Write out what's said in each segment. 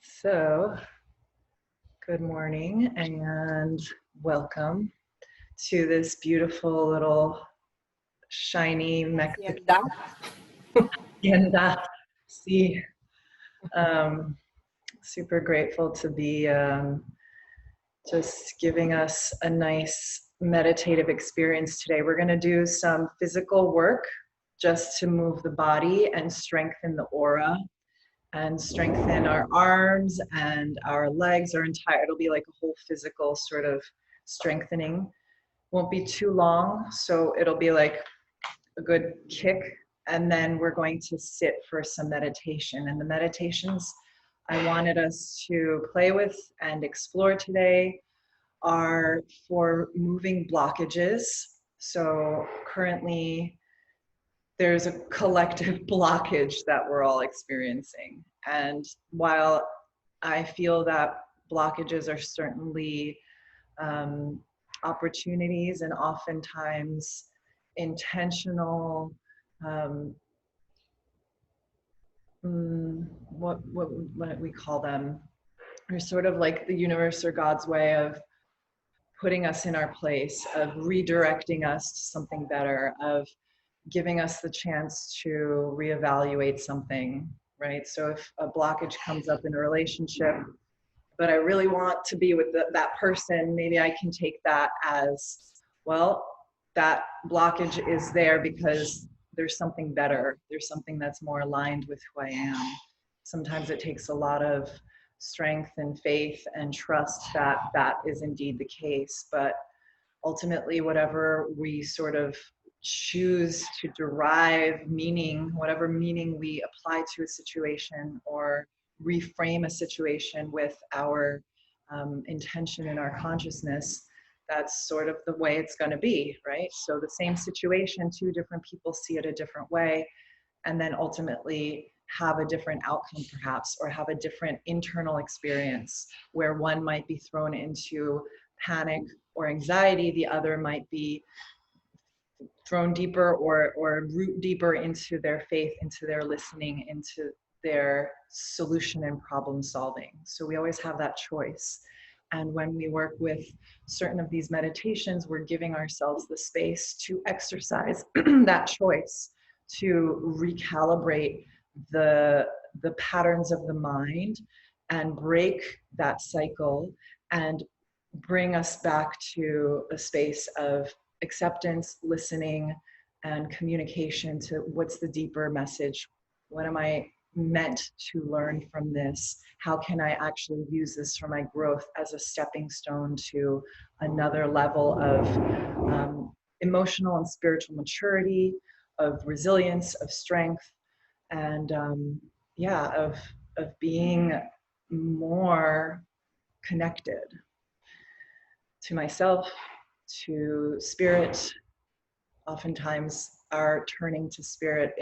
So, good morning and welcome to this beautiful little shiny Mexican Hacienda. hacienda. See, um, super grateful to be just giving us a nice meditative experience today. We're going to do some physical work just to move the body and strengthen the aura and strengthen our arms and our legs, our entire, it'll be like a whole physical sort of strengthening. Won't be too long, so it'll be like a good kick, and then we're going to sit for some meditation. And the meditations I wanted us to play with and explore today are for moving blockages. So currently there's a collective blockage that we're all experiencing. And while I feel that blockages are certainly opportunities and oftentimes intentional, what we call them, are sort of like the universe or God's way of putting us in our place, of redirecting us to something better, of giving us the chance to reevaluate something, right? So if a blockage comes up in a relationship, but I really want to be with that person, maybe I can take that as, well, that blockage is there because there's something better. There's something that's more aligned with who I am. Sometimes it takes a lot of strength and faith and trust that that is indeed the case. But ultimately, whatever we sort of choose to derive meaning, whatever meaning we apply to a situation or reframe a situation with our intention in our consciousness, that's sort of the way it's going to be, right? So the same situation, two different people see it a different way, and then ultimately have a different outcome perhaps, or have a different internal experience where one might be thrown into panic or anxiety, the other might be thrown deeper or root deeper into their faith, into their listening, into their solution and problem solving. So we always have that choice. And when we work with certain of these meditations, we're giving ourselves the space to exercise that choice, to recalibrate the patterns of the mind and break that cycle and bring us back to a space of acceptance, listening, and communication to what's the deeper message. What am I meant to learn from this? How can I actually use this for my growth as a stepping stone to another level of emotional and spiritual maturity, of resilience, of strength, and of being more connected to myself, to spirit. Oftentimes our turning to spirit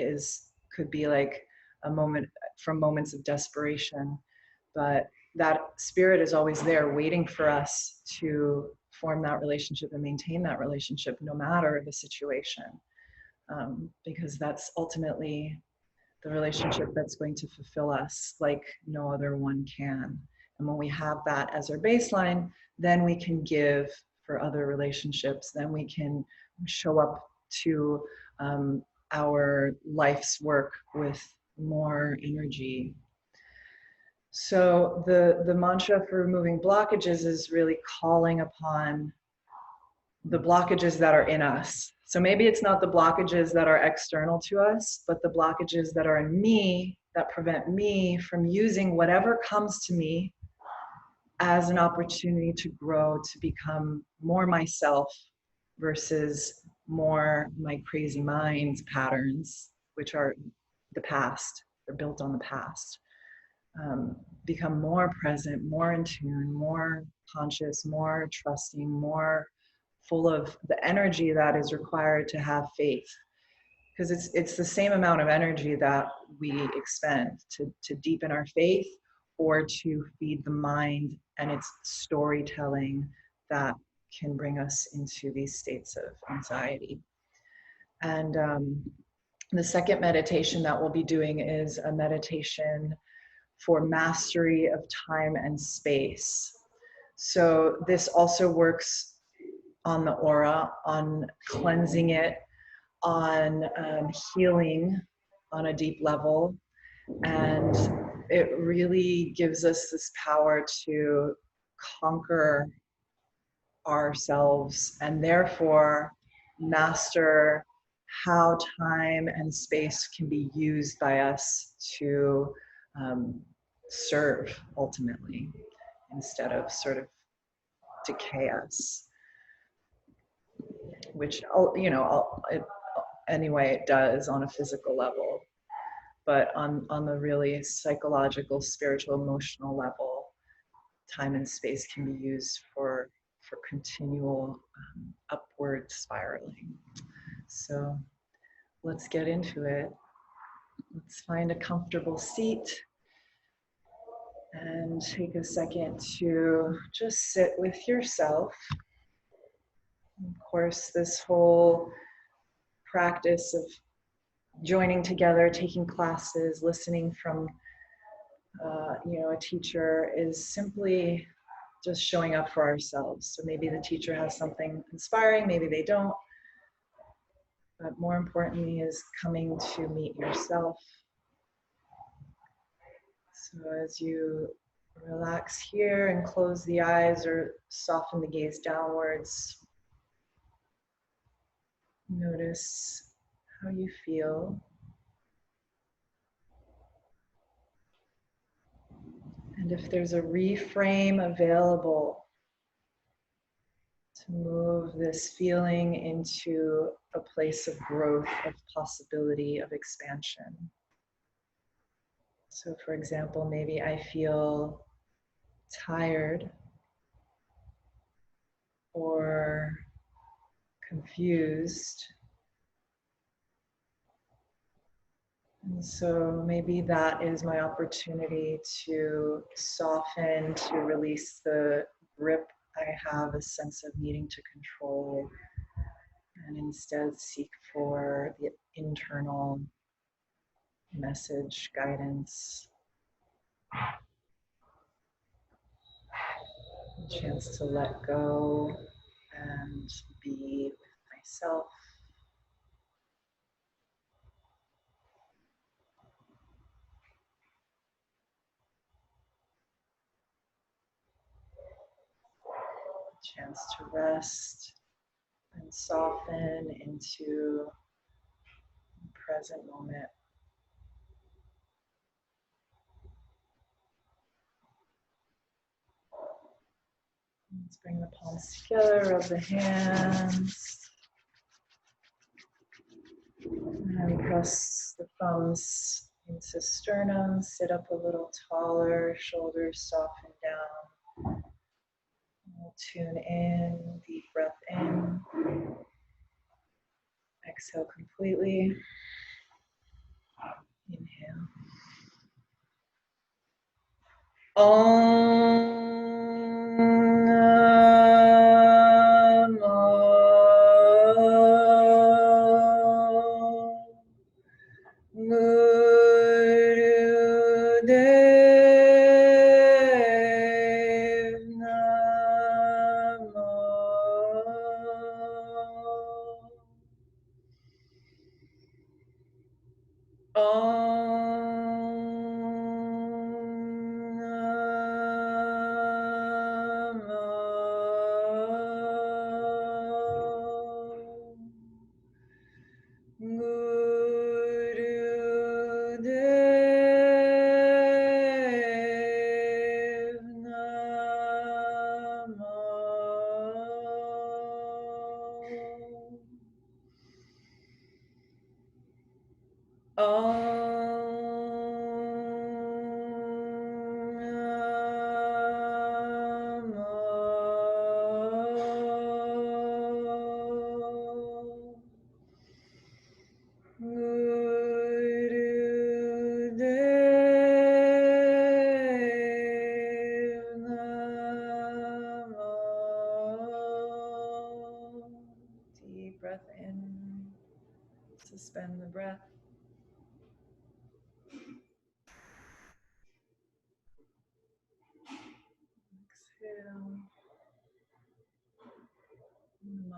could be like a moment from moments of desperation, but that spirit is always there waiting for us to form that relationship and maintain that relationship no matter the situation, because that's ultimately the relationship that's going to fulfill us like no other one can. And when we have that as our baseline, then we can give for other relationships, then we can show up to our life's work with more energy. So the mantra for removing blockages is really calling upon the blockages that are in us. So maybe it's not the blockages that are external to us, but the blockages that are in me that prevent me from using whatever comes to me as an opportunity to grow, to become more myself versus more my crazy mind's patterns, which are the past. They're built on the past. Become more present, more in tune, more conscious, more trusting, more full of the energy that is required to have faith. Because it's the same amount of energy that we expend to deepen our faith or to feed the mind and its storytelling that can bring us into these states of anxiety. And the second meditation that we'll be doing is a meditation for mastery of time and space. So this also works on the aura, on cleansing it, on healing on a deep level. And it really gives us this power to conquer ourselves and therefore master how time and space can be used by us to serve ultimately, instead of sort of decay us, which, you know, anyway it does on a physical level. But on the really psychological, spiritual, emotional level, time and space can be used for continual upward spiraling. So let's get into it. Let's find a comfortable seat and take a second to just sit with yourself. Of course, this whole practice of joining together, taking classes, listening from a teacher is simply just showing up for ourselves. So maybe the teacher has something inspiring, maybe they don't. But more importantly is coming to meet yourself. So as you relax here and close the eyes or soften the gaze downwards, notice how you feel. And if there's a reframe available to move this feeling into a place of growth, of possibility, of expansion. So for example, maybe I feel tired or confused. And so maybe that is my opportunity to soften, to release the grip I have, a sense of needing to control, and instead seek for the internal message, guidance, a chance to let go and be with myself. A chance to rest and soften into the present moment. Let's bring the palms together, rub the hands, and press the thumbs into sternum, sit up a little taller, shoulders soften down. We'll tune in, deep breath in, exhale completely, inhale.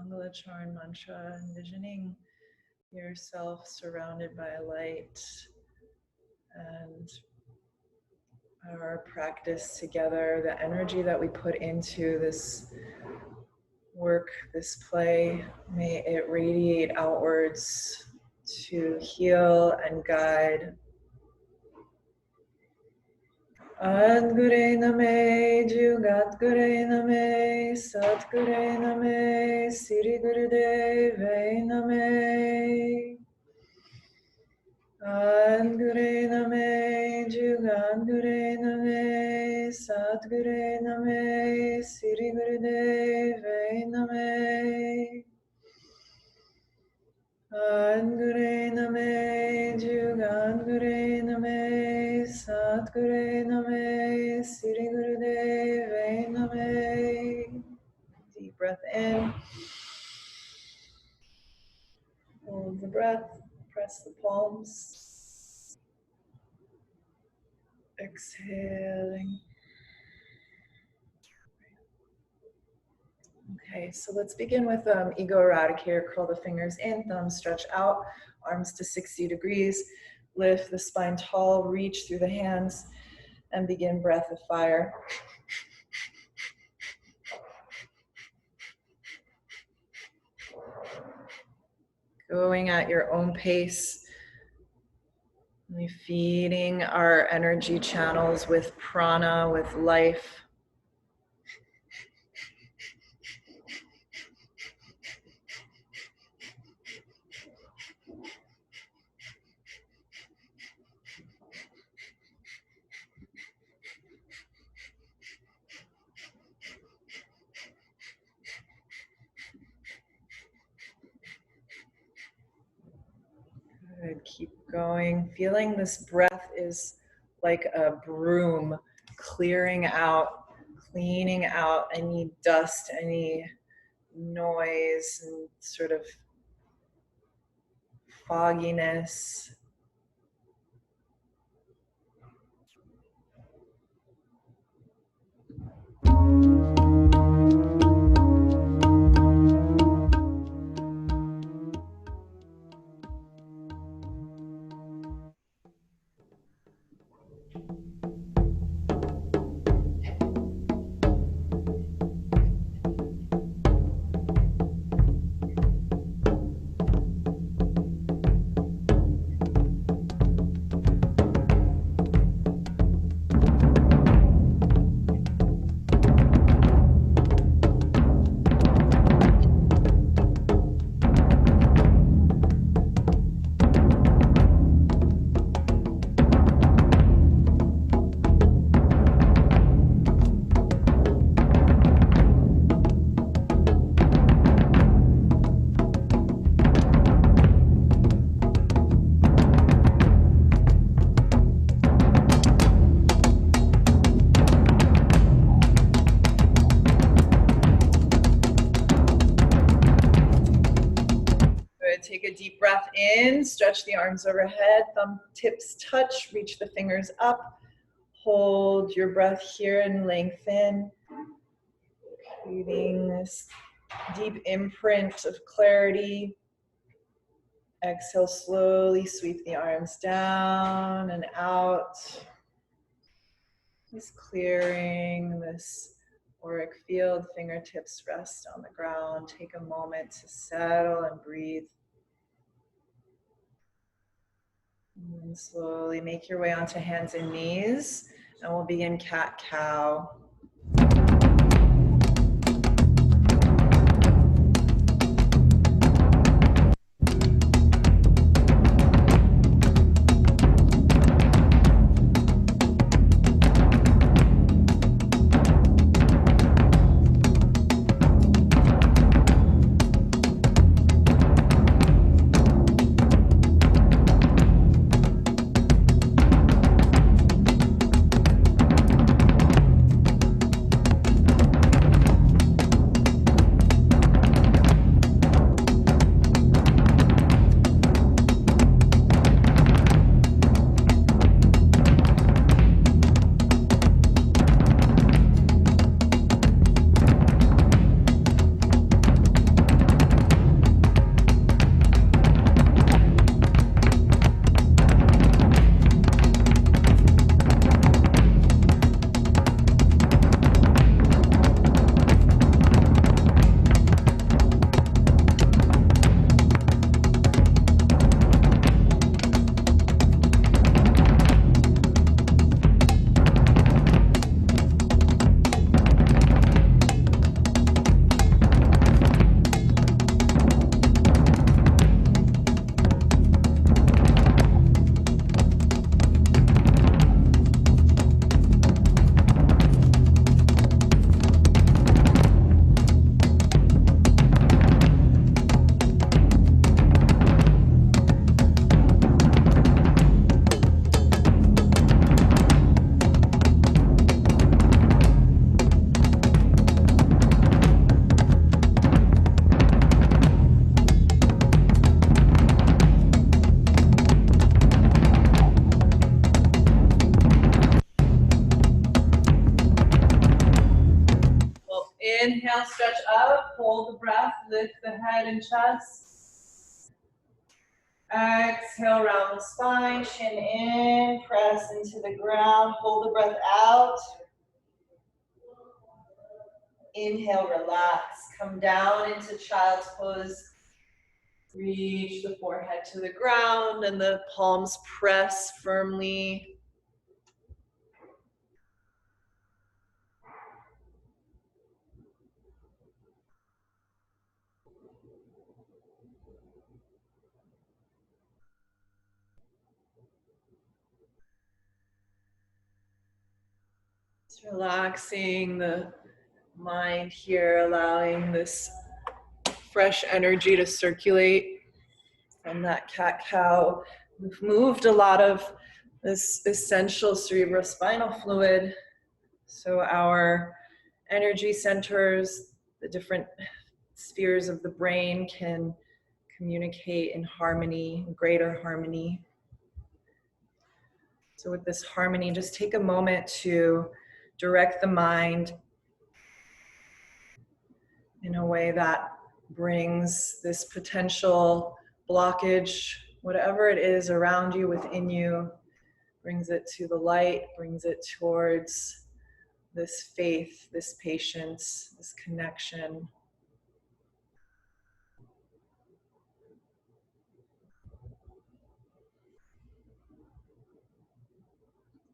Mangalacharn mantra, envisioning yourself surrounded by light, and our practice together, the energy that we put into this work, this play, may it radiate outwards to heal and guide. Adgure name, Jugatgure name, Satgure name, Siri Gurudeve name. Adgure name, Jugatgure name, Satgure name, Siri Gurudeve name. Adgure name, Jugatgure name, Satgure name, Siri Gurudeve name. Deep breath in. Hold the breath. Press the palms. Exhaling. Okay, so let's begin with ego eradicator. Curl the fingers in, thumbs stretch out, arms to 60 degrees. Lift the spine tall, reach through the hands, and begin breath of fire. Going at your own pace. Feeding our energy channels with prana, with life. Good, keep going. Feeling this breath is like a broom, clearing out, cleaning out any dust, any noise, and sort of fogginess. Take a deep breath in, stretch the arms overhead, thumb tips touch, reach the fingers up, hold your breath here and lengthen, creating this deep imprint of clarity. Exhale, slowly sweep the arms down and out. Just clearing this auric field, fingertips rest on the ground. Take a moment to settle and breathe. And slowly make your way onto hands and knees, and we'll begin cat-cow. Inhale, stretch up, hold the breath, lift the head and chest. Exhale, round the spine, chin in, press into the ground, hold the breath out. Inhale, relax, come down into child's pose. Reach the forehead to the ground and the palms press firmly. Just relaxing the mind here, allowing this fresh energy to circulate from that cat-cow. We've moved a lot of this essential cerebrospinal fluid, so our energy centers, the different spheres of the brain can communicate in harmony, greater harmony. So with this harmony, just take a moment to direct the mind in a way that brings this potential blockage, whatever it is around you, within you, brings it to the light, brings it towards this faith, this patience, this connection.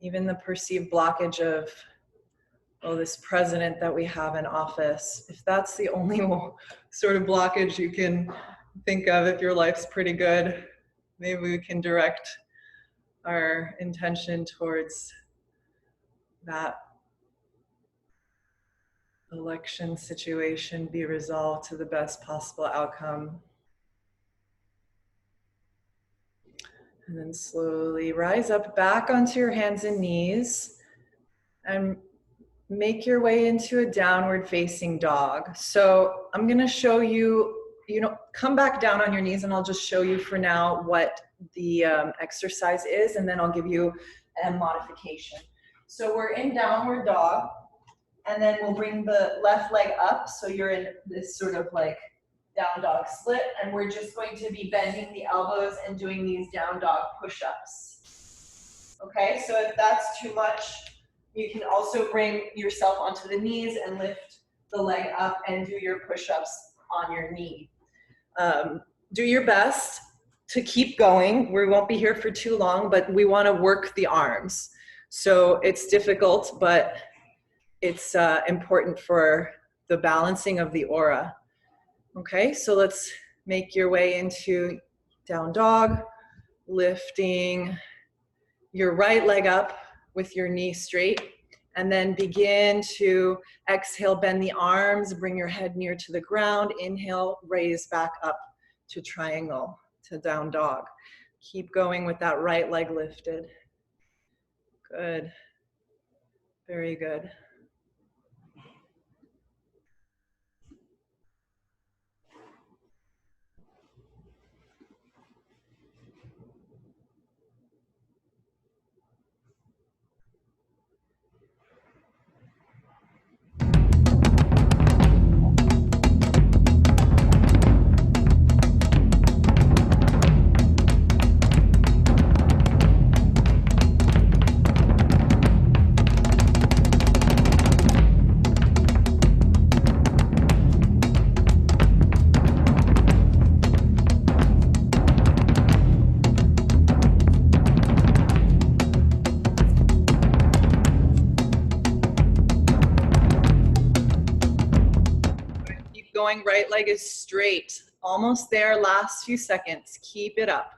Even the perceived blockage of, oh, this president that we have in office, if that's the only sort of blockage you can think of, if your life's pretty good, maybe we can direct our intention towards that election situation be resolved to the best possible outcome. And then slowly rise up back onto your hands and knees and make your way into a downward facing dog. So I'm going to show you, come back down on your knees, and I'll just show you for now what the exercise is, and then I'll give you a modification. So we're in downward dog, and then we'll bring the left leg up, so you're in this sort of like down dog split, and we're just going to be bending the elbows and doing these down dog push-ups. Okay, so if that's too much, you can also bring yourself onto the knees and lift the leg up and do your push-ups on your knee. Do your best to keep going. We won't be here for too long, but we want to work the arms. So it's difficult, but it's important for the balancing of the aura. Okay, so let's make your way into down dog, lifting your right leg up with your knee straight, and then begin to exhale, bend the arms, bring your head near to the ground. Inhale, raise back up to triangle, to down dog. Keep going with that right leg lifted. Good. Very good. Going, right leg is straight. Almost there, last few seconds. Keep it up.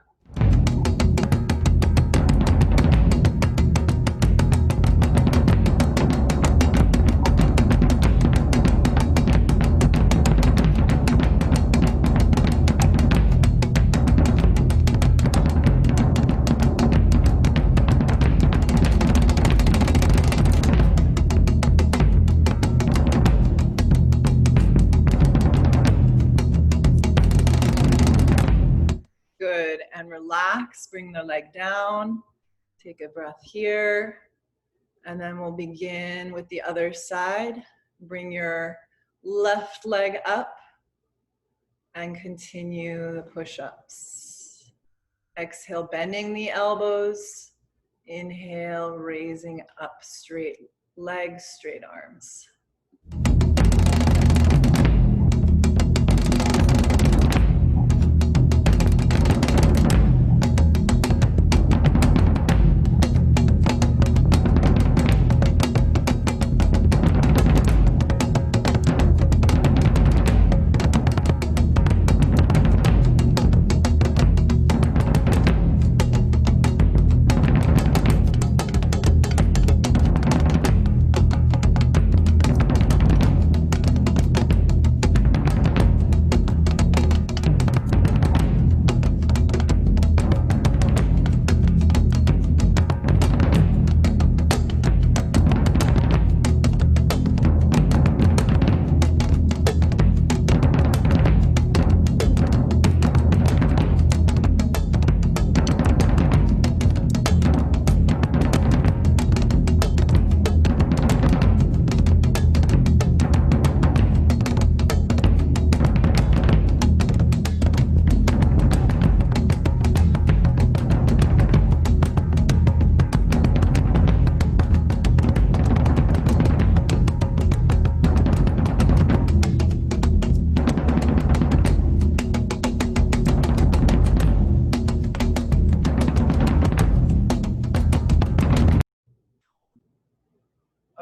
And relax, bring the leg down, take a breath here, and then we'll begin with the other side. Bring your Left leg up and continue the push-ups. Exhale, bending the elbows. Inhale, raising up, straight legs, straight arms.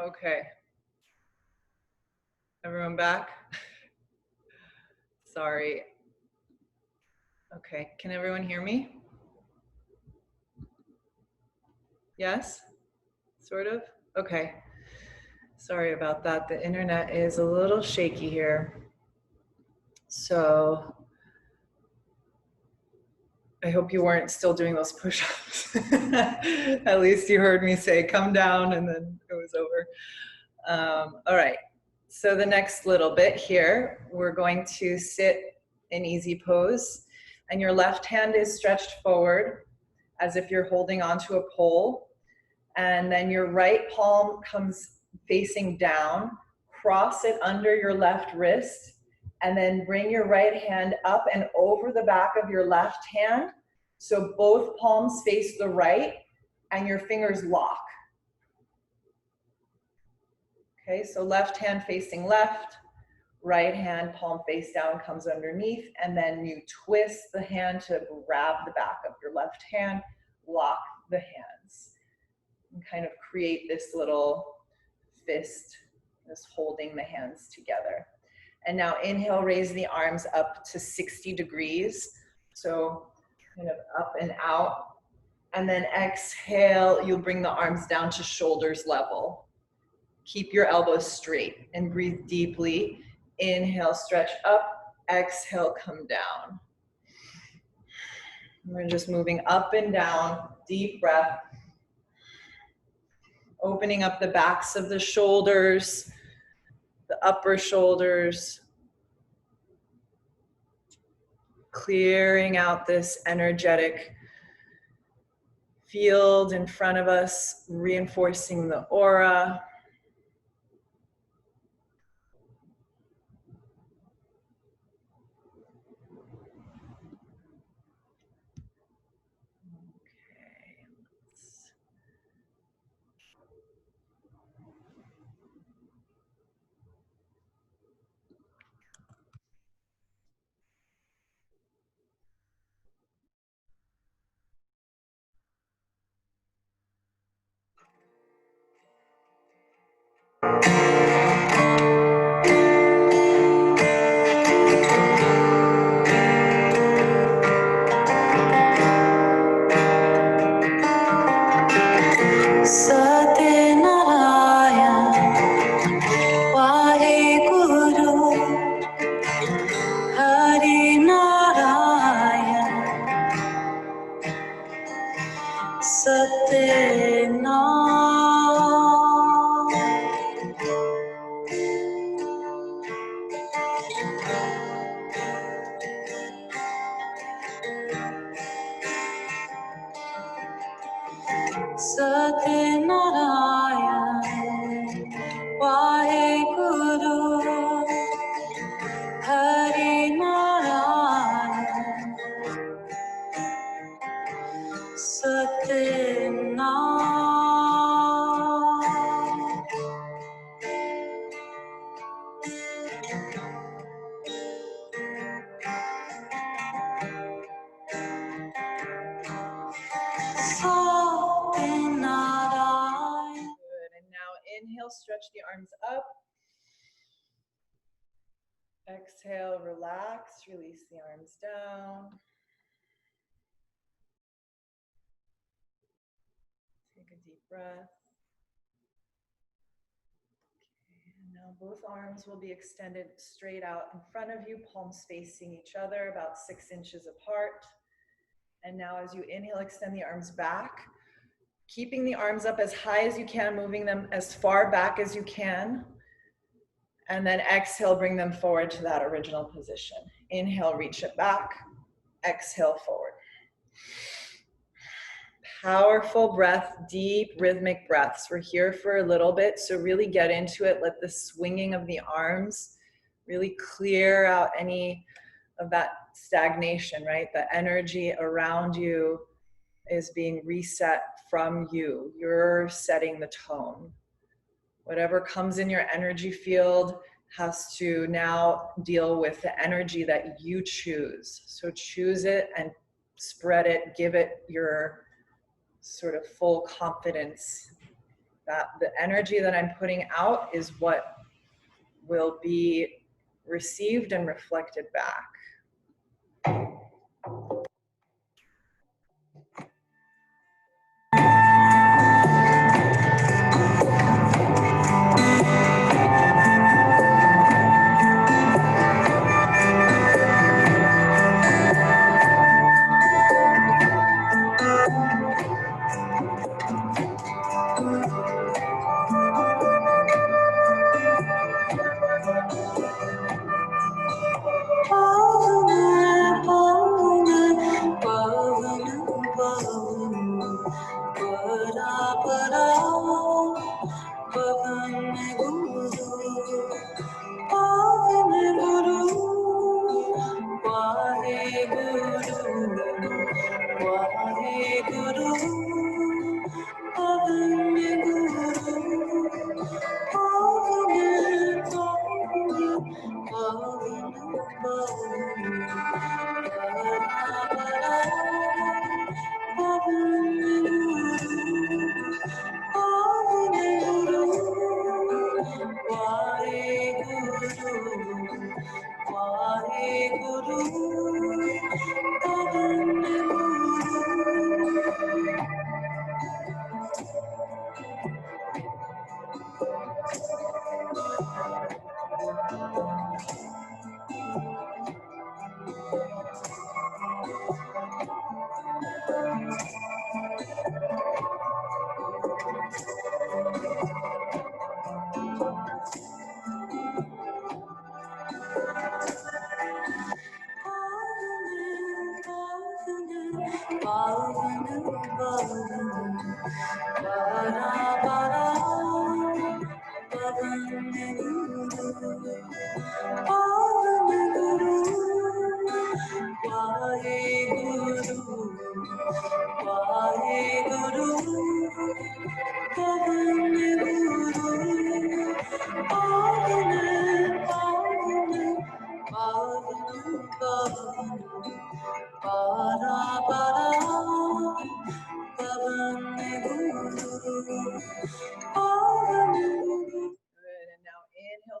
Okay. Everyone back? Sorry. Okay, can everyone hear me? Yes? Sort of? Okay. Sorry about that. The internet is a little shaky here. So I hope you weren't still doing those push-ups. At least you heard me say, come down, and then it was over. All right. So the next little bit here, we're going to sit in easy pose, and your left hand is stretched forward as if you're holding onto a pole. And then your right palm comes facing down, cross it under your left wrist, and then bring your right hand up and over the back of your left hand. So both palms face the right and your fingers lock. Okay, so left hand facing left, right hand palm face down comes underneath, and then you twist the hand to grab the back of your left hand, lock the hands, and kind of create this little fist, just holding the hands together. And now inhale, raise the arms up to 60 degrees. So kind of up and out. And then exhale, you'll bring the arms down to shoulders level. Keep your elbows straight and breathe deeply. Inhale, stretch up. Exhale, come down. We're just moving up and down, deep breath. Opening up the backs of the shoulders, the upper shoulders. Clearing out this energetic field in front of us, reinforcing the aura. Satyanarayana, Vaheguru, inhale, stretch the arms up. Exhale, relax, release the arms down. Take a deep breath. Okay, and now both arms will be extended straight out in front of you, palms facing each other, about 6 inches apart. And now as you inhale, extend the arms back, keeping the arms up as high as you can, moving them as far back as you can. And then exhale, bring them forward to that original position. Inhale, reach it back. Exhale, forward. Powerful breath, deep rhythmic breaths. We're here for a little bit, so really get into it. Let the swinging of the arms really clear out any of that stagnation, right? The energy around you is being reset from you. You're setting the tone. Whatever comes in your energy field has to now deal with the energy that you choose. So choose it and spread it, give it your sort of full confidence that the energy that I'm putting out is what will be received and reflected back.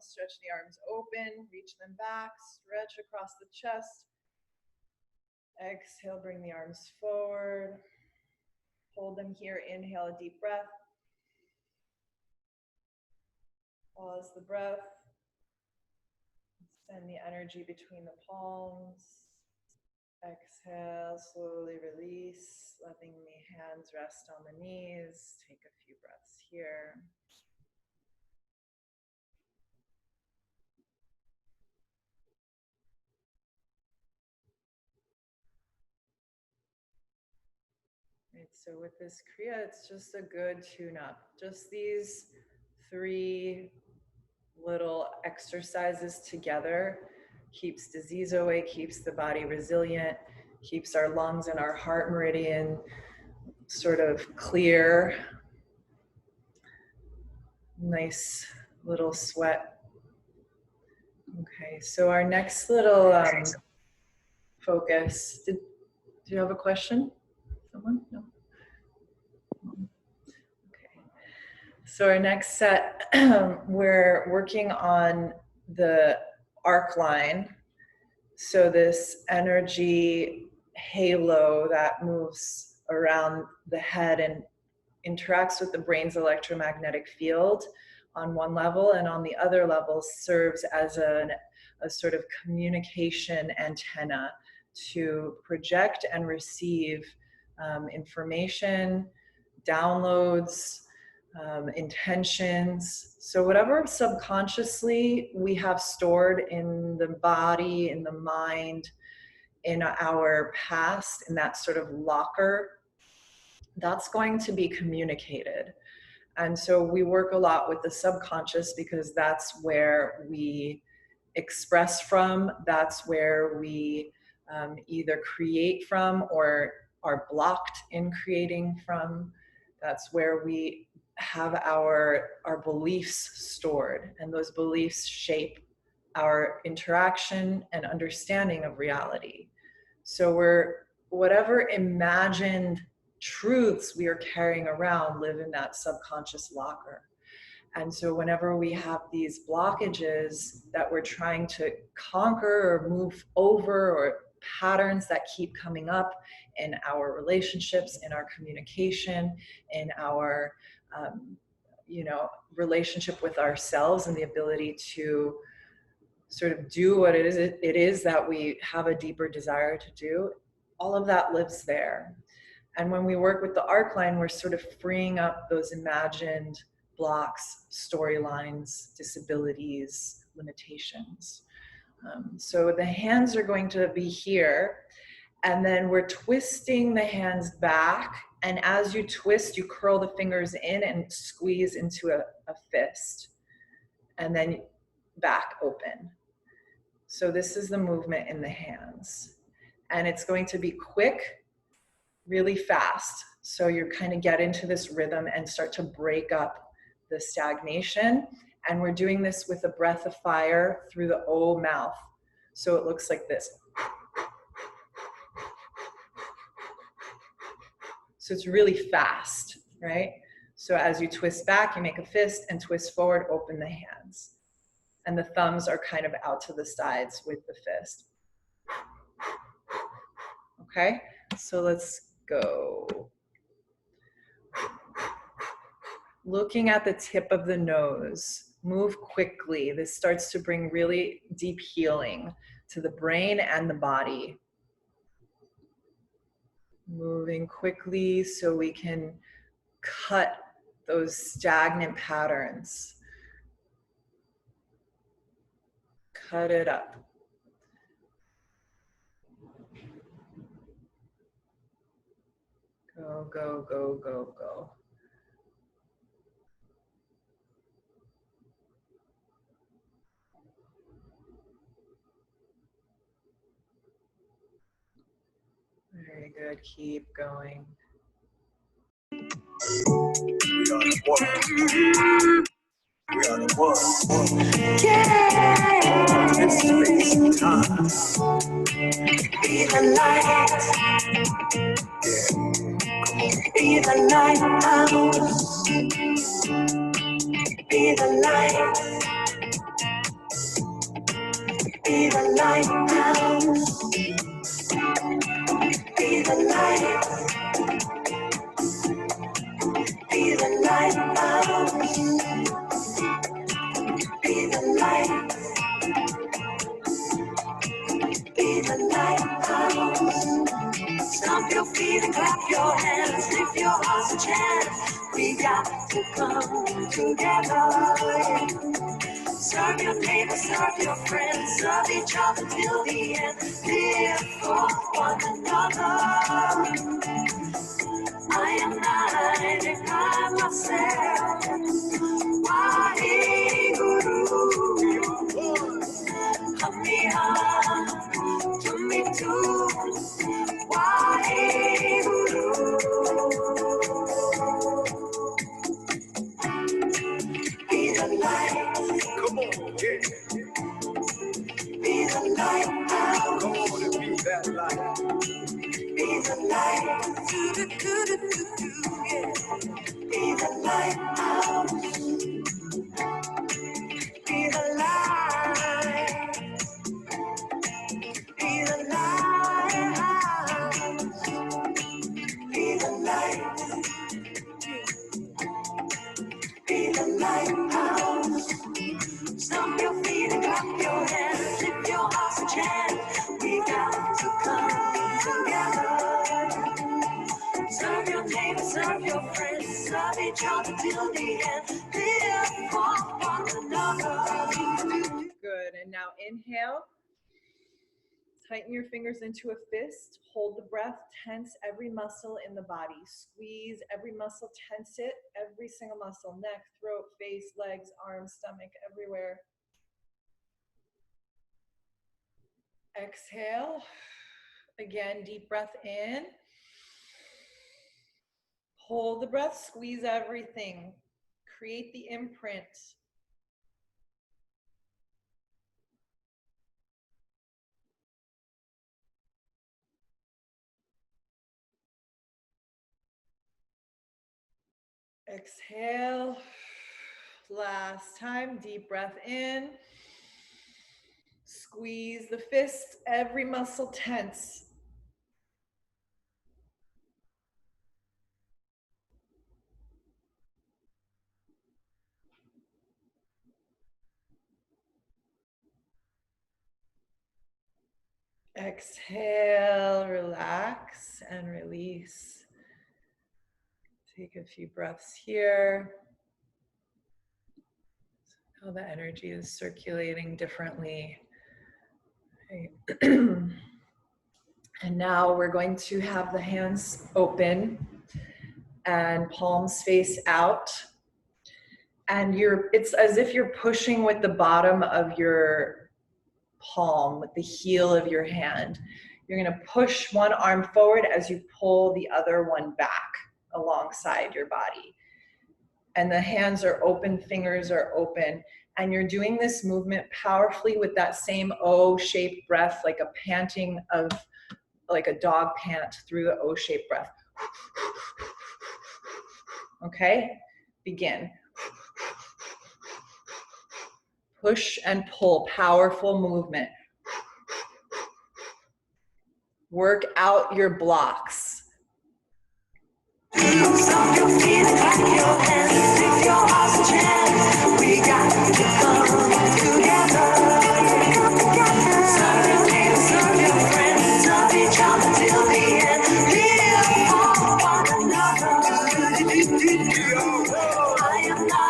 Stretch the arms open, reach them back, stretch across the chest. Exhale, bring the arms forward. Hold them here, inhale a deep breath. Pause the breath. Send the energy between the palms. Exhale, slowly release, letting the hands rest on the knees. Take a few breaths here. Right, so with this Kriya, it's just a good tune-up. Just these 3 little exercises together keeps disease away, keeps the body resilient, keeps our lungs and our heart meridian sort of clear. Nice little sweat. Okay, so our next little focus. Do you have a question? Someone? No? Okay. So our next set, we're working on the arc line. So this energy halo that moves around the head and interacts with the brain's electromagnetic field on one level, and on the other level serves as a sort of communication antenna to project and receive information, downloads, intentions. So whatever subconsciously we have stored in the body, in the mind, in our past, in that sort of locker, that's going to be communicated. And so we work a lot with the subconscious because that's where we express from, that's where we either create from or are blocked in creating from. That's where we have our beliefs stored, and those beliefs shape our interaction and understanding of reality. So whatever imagined truths we are carrying around live in that subconscious locker. And so whenever we have these blockages that we're trying to conquer or move over, or patterns that keep coming up in our relationships, in our communication, in our relationship with ourselves, and the ability to sort of do what it is that we have a deeper desire to do, all of that lives there. And when we work with the arc line, we're sort of freeing up those imagined blocks, storylines, disabilities, limitations. So the hands are going to be here, and then we're twisting the hands back. And as you twist, you curl the fingers in and squeeze into a fist, and then back open. So this is the movement in the hands. And it's going to be quick, really fast. So you kind of get into this rhythm and start to break up the stagnation. And we're doing this with a breath of fire through the O mouth. So it looks like this. So it's really fast, right? So as you twist back, you make a fist, and twist forward, open the hands. And the thumbs are kind of out to the sides with the fist. Okay, so let's go. Looking at the tip of the nose, move quickly. This starts to bring really deep healing to the brain and the body. Moving quickly so we can cut those stagnant patterns. Cut it up. Go, go, go, go, go. Very good, keep going. We are the one. We are the one. Yeah. In space and time. Be the light. Yeah. Be the lighthouse. Be the light. Be the lighthouse. Be the light. Be the lighthouse. Be the light. Be the lighthouse. Stomp your feet and clap your hands. If your heart's a chance, we got to come together. Serve your neighbor, serve your friends, serve each other till the end. Live for one another. I am not I myself. Wahey Guru, Hamiha, to me too. Wahey Guru, be the light. Come on, yeah. Be the light. Come on and be that light. Be the light. Do, do, do, do, do, do, yeah. Be the lighthouse. lighthouse. Stomp your feet and clap your hands. Lift your hearts and chant. We got to come together. Serve your neighbor, serve your friends, serve each other till the end. Live for one another. Good. And now inhale. Tighten your fingers into a fist. Hold the breath. Tense every muscle in the body. Squeeze every muscle. Tense it. Every single muscle. Neck, throat, face, legs, arms, stomach, everywhere. Exhale. Again, deep breath in. Hold the breath. Squeeze everything. Create the imprint. Exhale. Last time, deep breath in. Squeeze the fist, every muscle tense. Exhale, relax and release. Take a few breaths here. How the energy is circulating differently. Okay. And now we're going to have the hands open and palms face out. And it's as if you're pushing with the bottom of your palm, with the heel of your hand. You're going to push one arm forward as you pull the other one back alongside your body. And the hands are open, fingers are open. And you're doing this movement powerfully with that same O-shaped breath, like a panting of, like a dog pant through the O-shaped breath. Okay, begin. Push and pull, powerful movement. Work out your blocks. Stomp your feet and clap your hands. Lift your hearts and chant. We got to come together. Serve your neighbors, serve your friends, serve each other till the end. Live for one another. I am not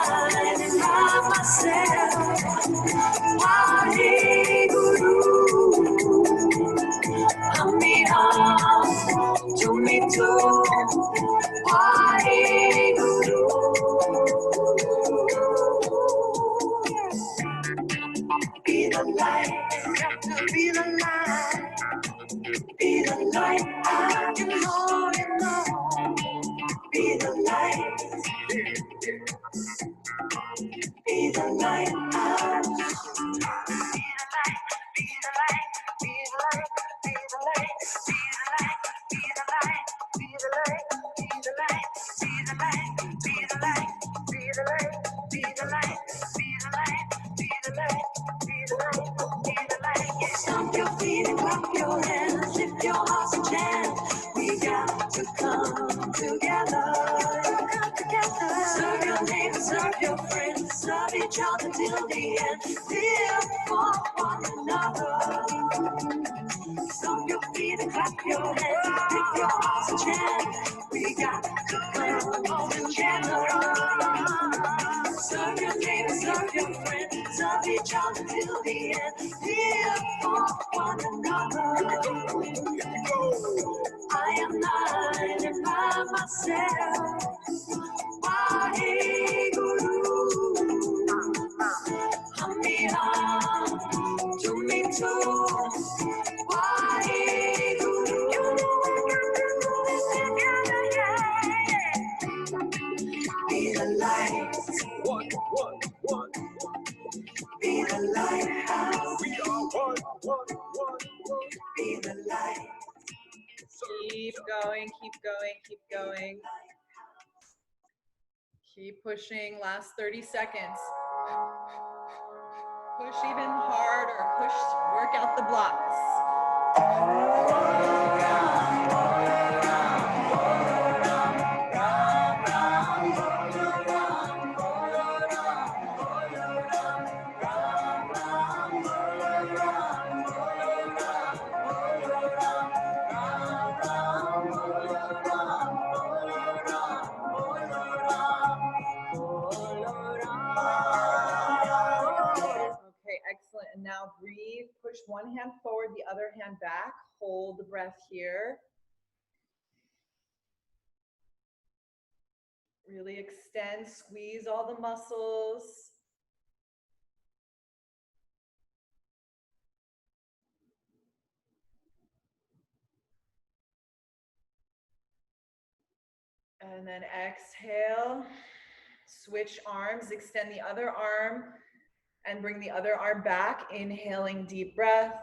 by myself. Waheguru. Amina, to me too. Waheguru. Be the light, got to be the light. Be the light, you know, you know. Be the light. Be the light. Be the light. Be the light. Be the light. Be the light. Be the light. Be the light. Be the light. Be the light. Be the light. Be the light. Be the light. Be the light. Be the light. Be the light. Stomp your feet and clap your hands. Lift your hearts and chant. We got to come together. Serve your neighbors, serve your friends, serve each other till the end. Live for one another. Stomp your feet and clap your hands. Lift your hearts and chant. We got to come together. Serve your neighbors, serve your friends, serve each other till the end. Live for one another. I am not by myself. Waheguru. Amina, to me too. Waheguru. Be the light. Be the lighthouse. We are one. Be the light. Keep going, keep going, keep going. Keep pushing, last 30 seconds. Push even harder, push, work out the blocks. one hand forward, the other hand back. Hold the breath here. Really extend, squeeze all the muscles. And then exhale, switch arms, extend the other arm and bring the other arm back. Inhaling, deep breath.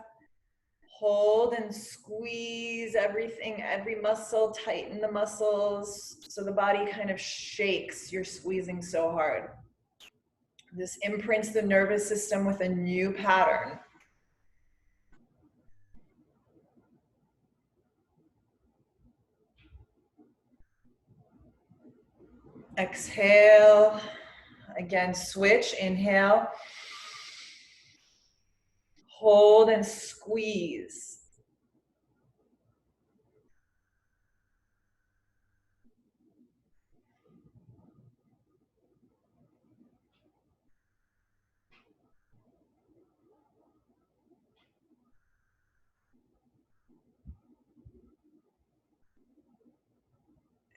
Hold and squeeze everything, every muscle, tighten the muscles so the body kind of shakes. You're squeezing so hard. This imprints the nervous system with a new pattern. Exhale. Again, switch. Inhale. Hold and squeeze.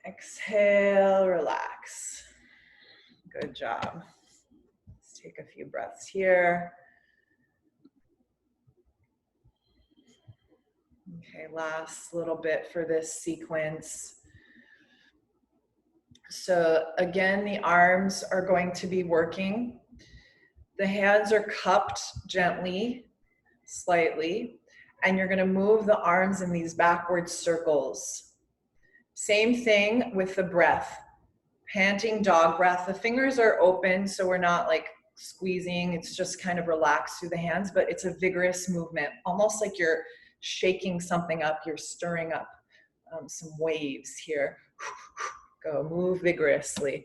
Exhale, relax. Good job. Let's take a few breaths here. Okay, last little bit for this sequence. So again, the arms are going to be working. The hands are cupped gently, slightly, and you're going to move the arms in these backward circles. Same thing with the breath. Panting dog breath. The fingers are open, so we're not like squeezing. It's just kind of relaxed through the hands, but it's a vigorous movement, almost like you're shaking something up. You're stirring up some waves here. Go, move vigorously.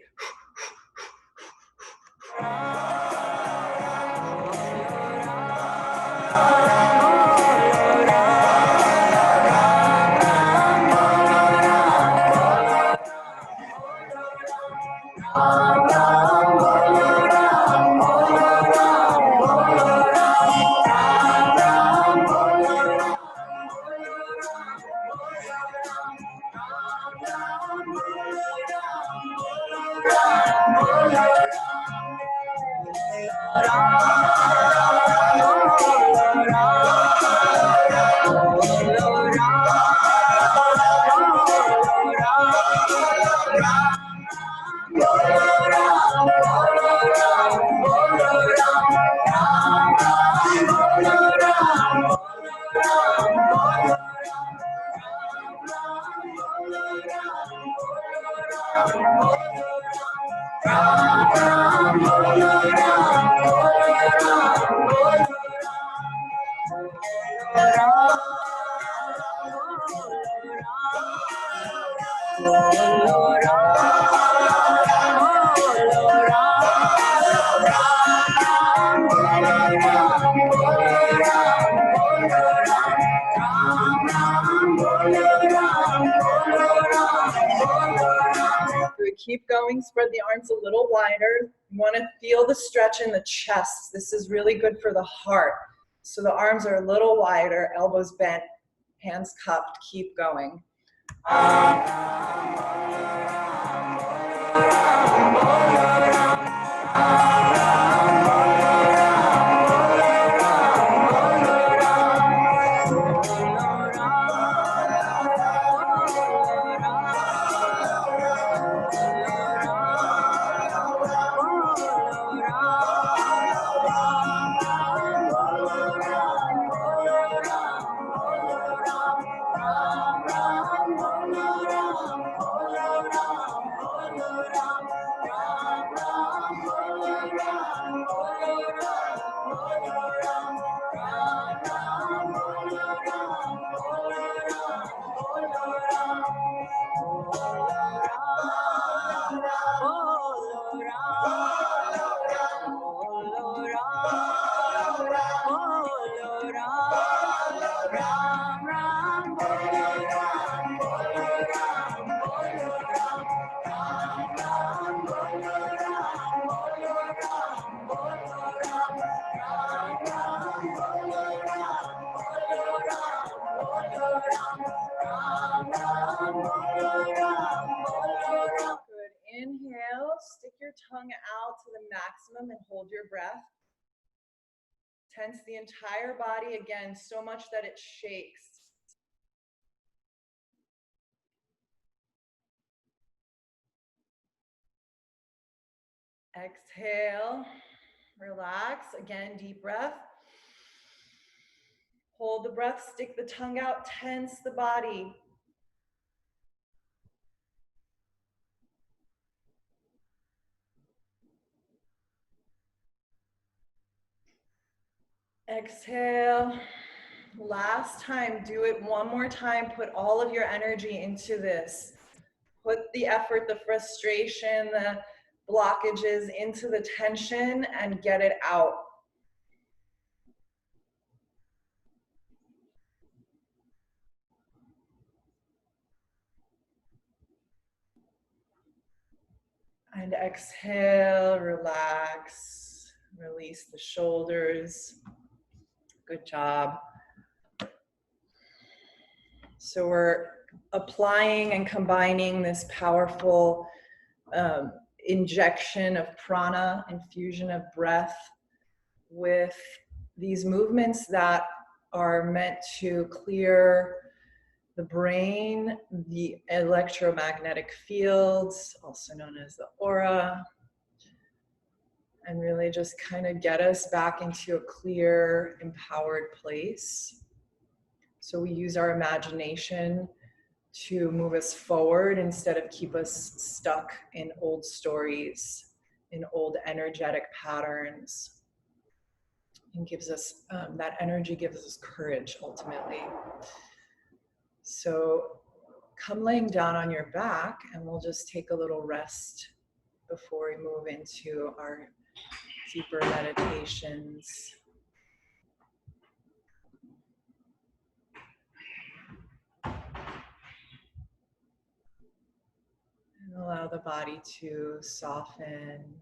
Keep going, spread the arms a little wider. You want to feel the stretch in the chest. This is really good for the heart. So the arms are a little wider, elbows bent, hands cupped. Keep going. tongue out to the maximum and hold your breath. Tense the entire body again, so much that it shakes. Exhale, relax. Again, deep breath. Hold the breath, stick the tongue out, tense the body. Exhale. Last time, do it one more time. Put all of your energy into this. Put the effort, the frustration, the blockages into the tension and get it out. And exhale, relax, release the shoulders. Good job. So we're applying and combining this powerful injection of prana, infusion of breath, with these movements that are meant to clear the brain, the electromagnetic fields, also known as the aura, and really just kind of get us back into a clear, empowered place. So we use our imagination to move us forward instead of keep us stuck in old stories, in old energetic patterns. And gives us, that energy gives us courage ultimately. So come laying down on your back and we'll just take a little rest before we move into our deeper meditations. And allow the body to soften.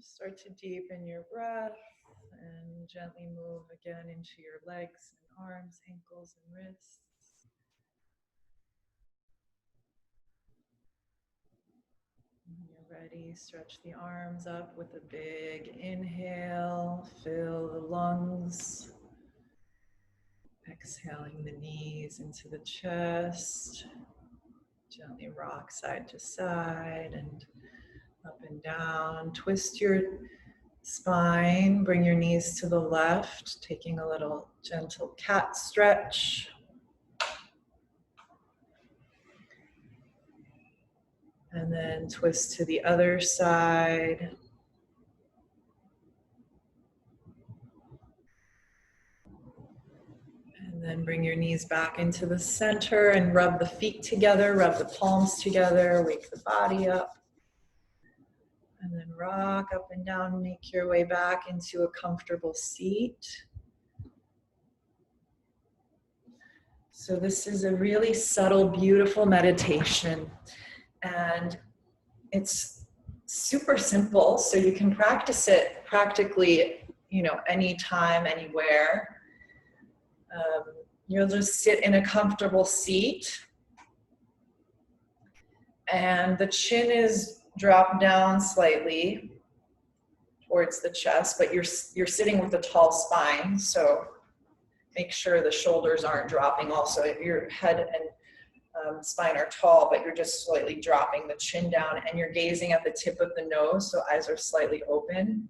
Start to deepen your breath and gently move again into your legs and arms, ankles, and wrists. When you're ready, stretch the arms up with a big inhale. Fill the lungs. Exhaling the knees into the chest. Gently rock side to side and up and down. Twist your spine. Bring your knees to the left, taking a little gentle cat stretch. And then twist to the other side. And then bring your knees back into the center and rub the feet together, rub the palms together, wake the body up. And then rock up and down, make your way back into a comfortable seat. So this is a really subtle, beautiful meditation. And it's super simple, so you can practice it practically, anytime, anywhere. You'll just sit in a comfortable seat. And the chin is dropped down slightly towards the chest, but you're sitting with a tall spine, so make sure the shoulders aren't dropping also. If your head and spine are tall, but you're just slightly dropping the chin down, and you're gazing at the tip of the nose, so eyes are slightly open.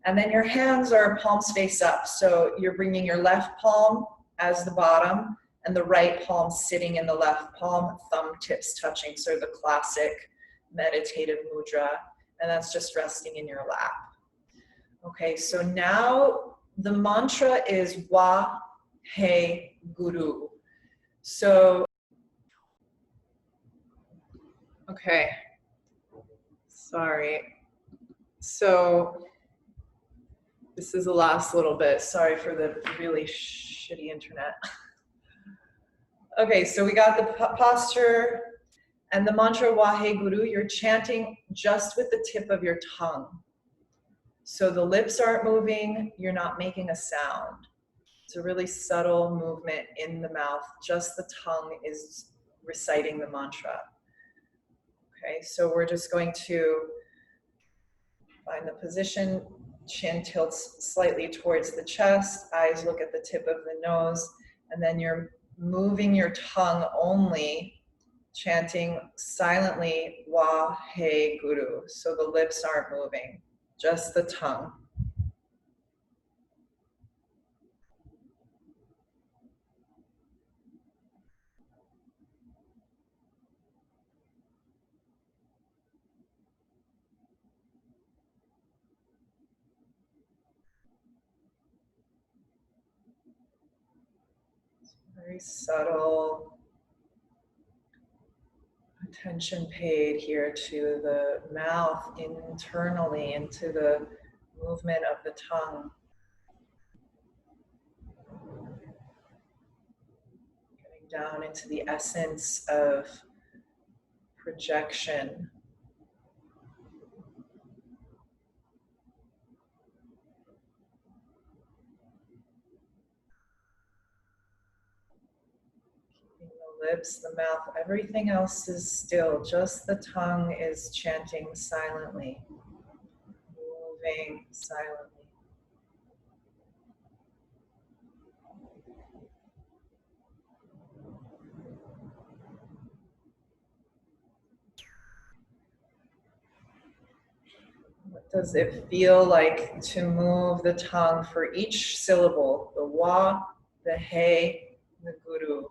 And then your hands are palms face up, so you're bringing your left palm as the bottom, and the right palm sitting in the left palm, thumb tips touching, so the classic meditative mudra, and that's just resting in your lap. Okay, so now the mantra is Wa He Guru. So, okay, sorry. So, this is the last little bit. Sorry for the really shitty internet. Okay, so we got the posture and the mantra Waheguru. You're chanting just with the tip of your tongue. So the lips aren't moving, you're not making a sound. It's a really subtle movement in the mouth. Just the tongue is reciting the mantra. Okay, so we're just going to find the position. Chin tilts slightly towards the chest, eyes look at the tip of the nose, and then you're moving your tongue only, chanting silently Wa He Guru. So the lips aren't moving, just the tongue. Very subtle attention paid here to the mouth internally, into the movement of the tongue. Getting down into the essence of projection. Lips, the mouth, everything else is still, just the tongue is chanting silently, moving silently. What does it feel like to move the tongue for each syllable? The Wa, the He, the Guru.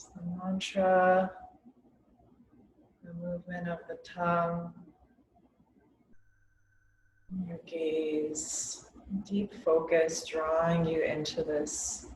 It's the mantra, the movement of the tongue, your gaze, deep focus drawing you into this.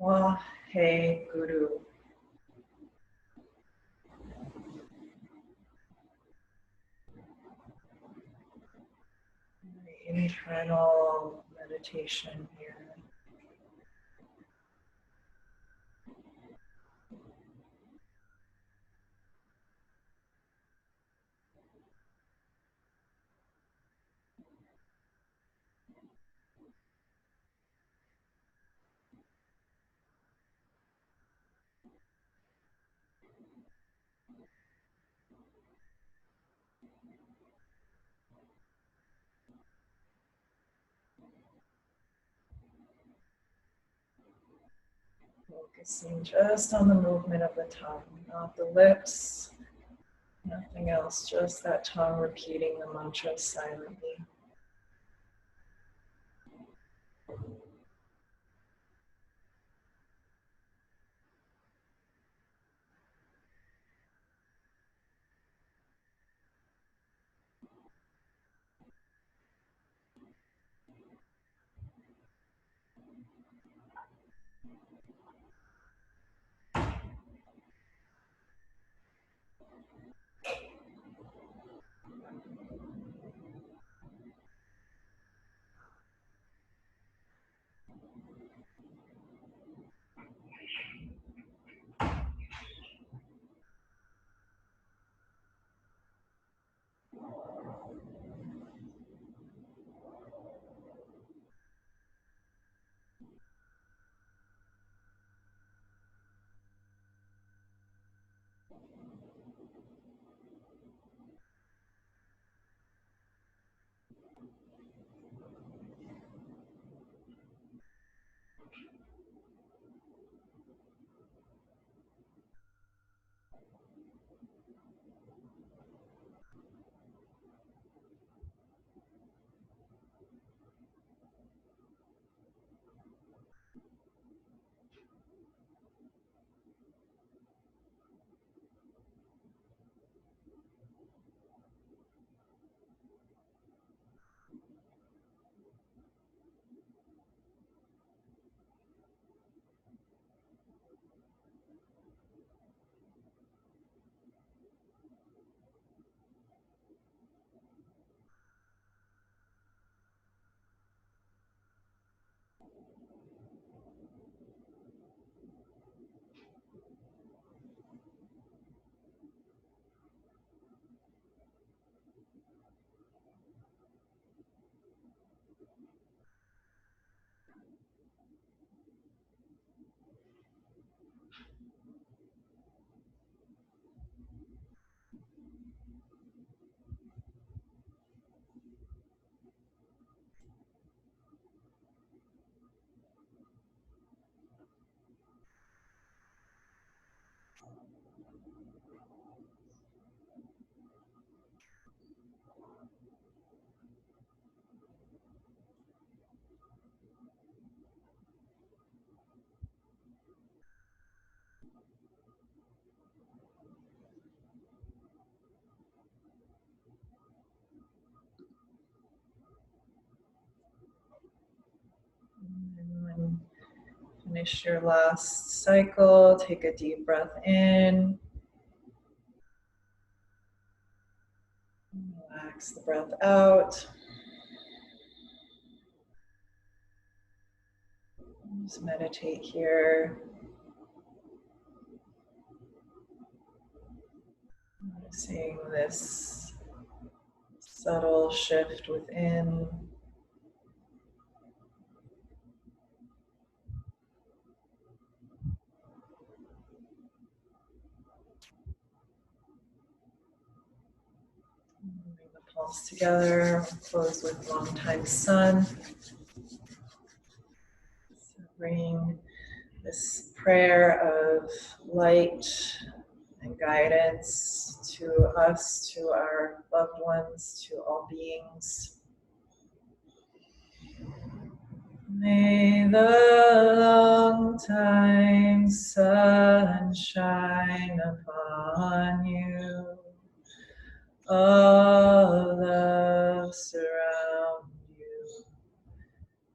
Waheguru. Internal meditation here. Focusing just on the movement of the tongue, not the lips, Nothing else, just that tongue repeating the mantra silently. And when you finish your last cycle, take a deep breath in. Relax the breath out. Just meditate here. Noticing this subtle shift within. Bring the palms together. Close with long time sun. So bring this prayer of light and guidance to us, to our loved ones, to all beings. May the long time sun shine upon you. All love surround you,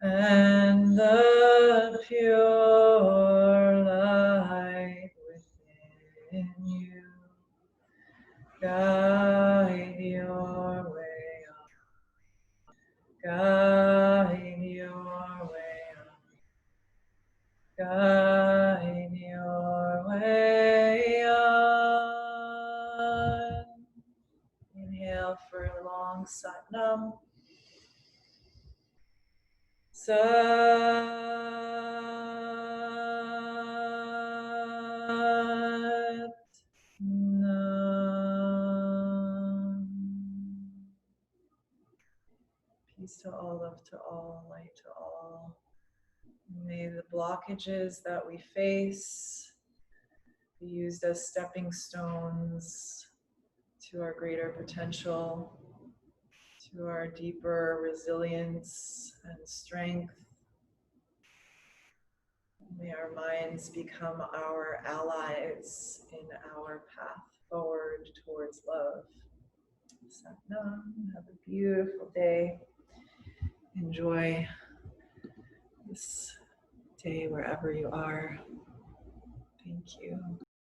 and the pure light within you guide your way on. Guide your way on. Guide your way on. Inhale for a long Satnam. Satnam. Peace to all, love to all, light to all. May the blockages that we face be used as stepping stones to our greater potential, to our deeper resilience and strength. May our minds become our allies in our path forward towards love. Satnam. Have a beautiful day. Enjoy this day wherever you are. Thank you.